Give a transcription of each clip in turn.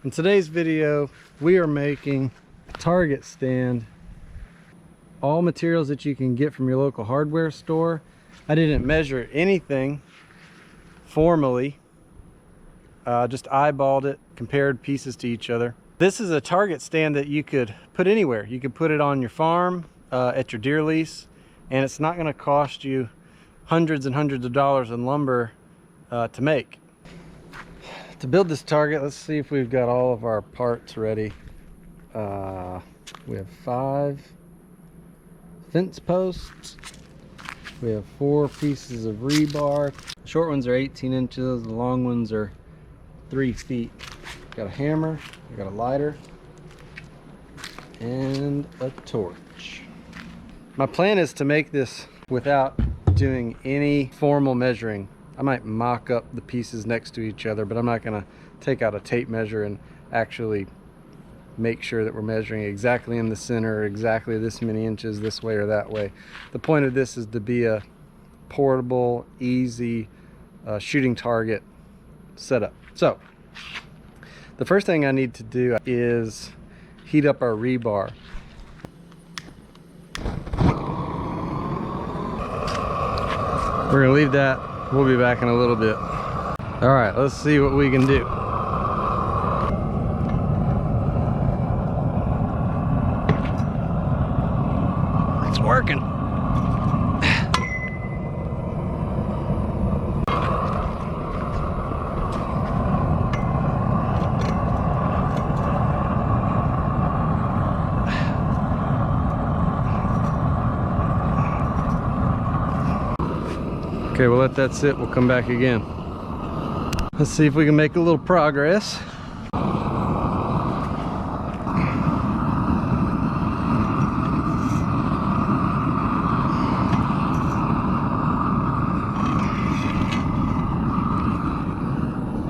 In today's video, we are making a target stand. All materials that you can get from your local hardware store. I didn't measure anything formally, just eyeballed it, compared pieces to each other. This is a target stand that you could put anywhere. You could put it on your farm, at your deer lease, and it's not going to cost you hundreds and hundreds of dollars in lumber to make. To build this target, let's see if we've got all of our parts ready. We have 5 fence posts. We have 4 pieces of rebar. The short ones are 18 inches, the long ones are 3 feet. Got a hammer, we got a lighter, and a torch. My plan is to make this without doing any formal measuring. I might mock up the pieces next to each other, but I'm not gonna take out a tape measure and actually make sure that we're measuring exactly in the center, exactly this many inches this way or that way. The point of this is to be a portable, easy shooting target setup. So the first thing I need to do is heat up our rebar. We're gonna leave that. We'll be back in a little bit. All right, let's see what we can do. It's working. Okay, we'll let that sit. We'll come back again. Let's see if we can make a little progress.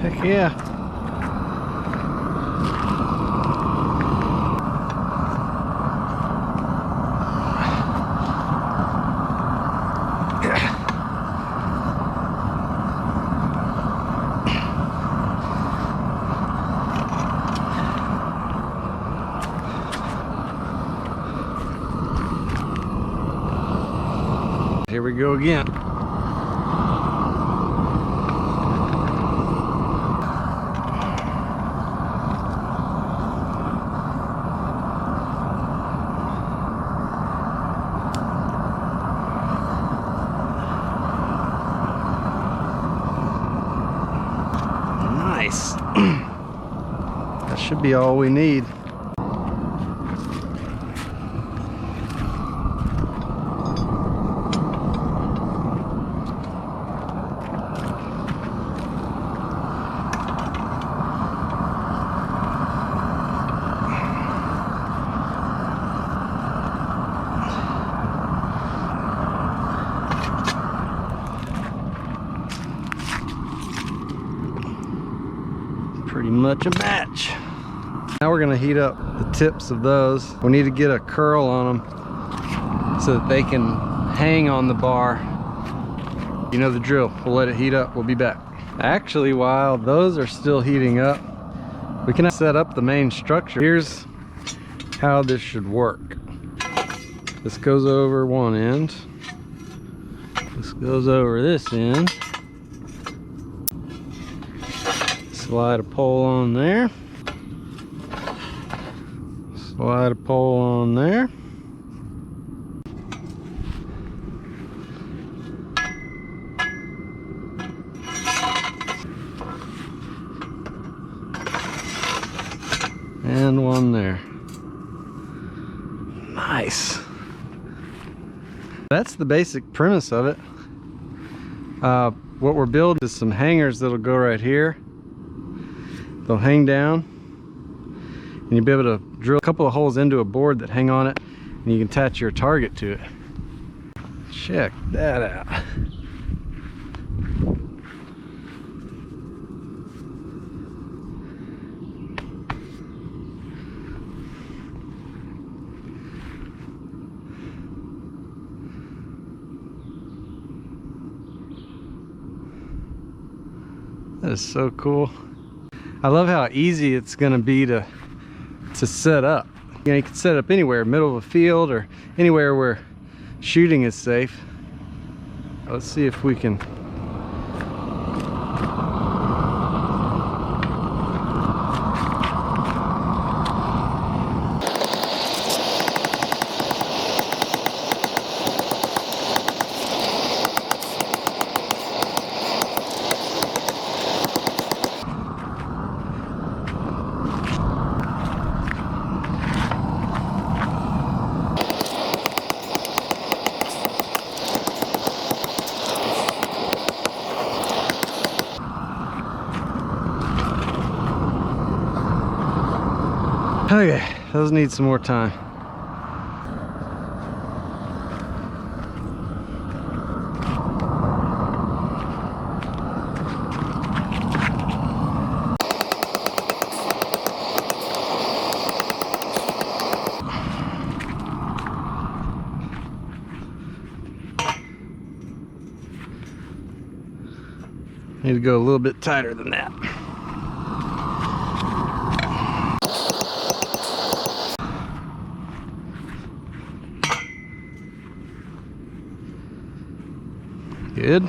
Heck yeah. Here we go again. Nice. That should be all we need. Pretty much a match. Now we're gonna heat up the tips of those. We need to get a curl on them so that they can hang on the bar. You know the drill. We'll let it heat up. We'll be back. Actually, while those are still heating up, we can set up the main structure. Here's how this should work. This goes over one end. This goes over this end. Slide a pole on there. Slide a pole on there. And one there. Nice. That's the basic premise of it. What we're building is some hangers that'll go right here. They'll hang down, and you'll be able to drill a couple of holes into a board that hang on it, and you can attach your target to it. Check that out. That is so cool. I love how easy it's gonna be to set up. You know, you can set up anywhere, middle of a field or anywhere where shooting is safe. Let's see if we can. Okay, those need some more time. Need to go a little bit tighter than that. Good.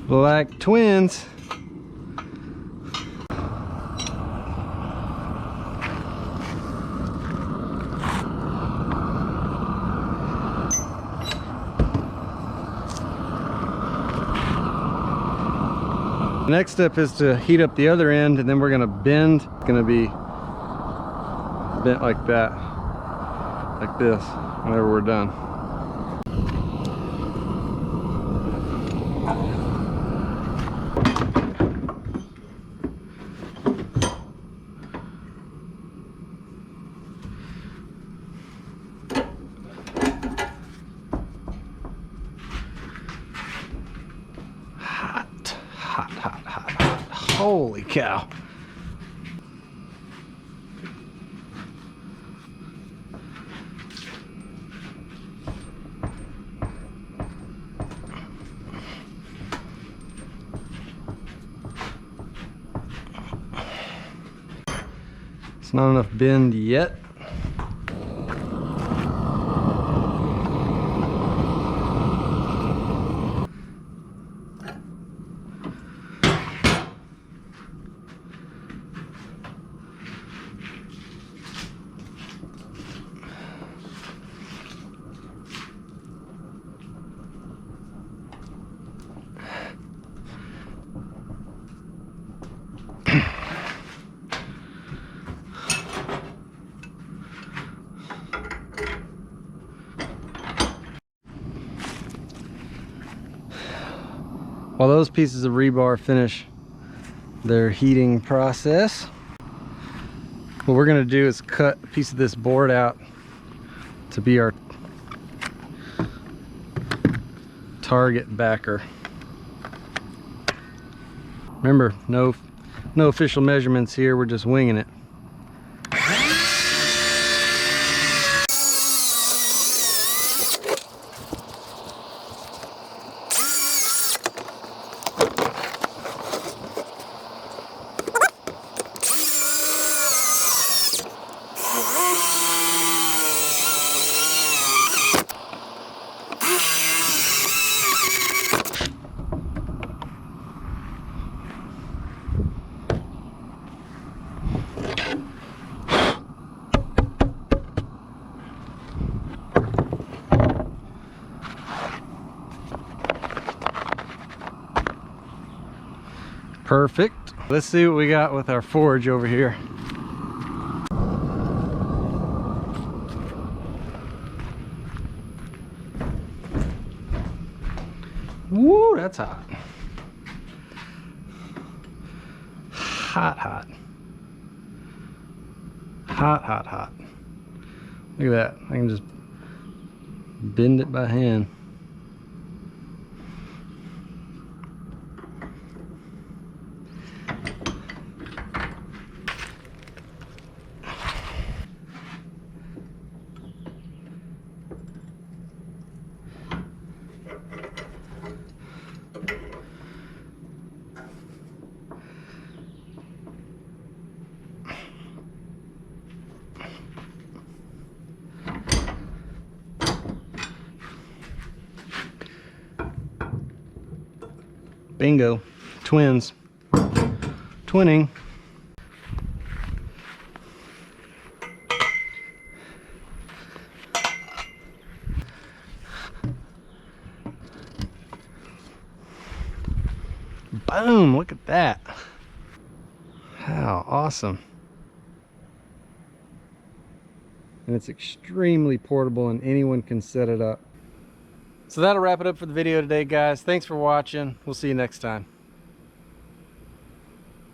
Black twins. Next step is to heat up the other end, and then we're gonna bend. It's gonna be bent like that, like this, whenever we're done. Hot. Holy cow. It's not enough bend yet. While those pieces of rebar finish their heating process, what we're going to do is cut a piece of this board out to be our target backer. Remember, no official measurements here, we're just winging it. Perfect. Let's see what we got with our forge over here. Woo, that's hot. Hot. Hot. Look at that. I can just Bend it by hand. Bingo. Twins. Twinning. Boom! Look at that. How awesome. And it's extremely portable and anyone can set it up. So that'll wrap it up for the video today, guys. Thanks for watching. We'll see you next time.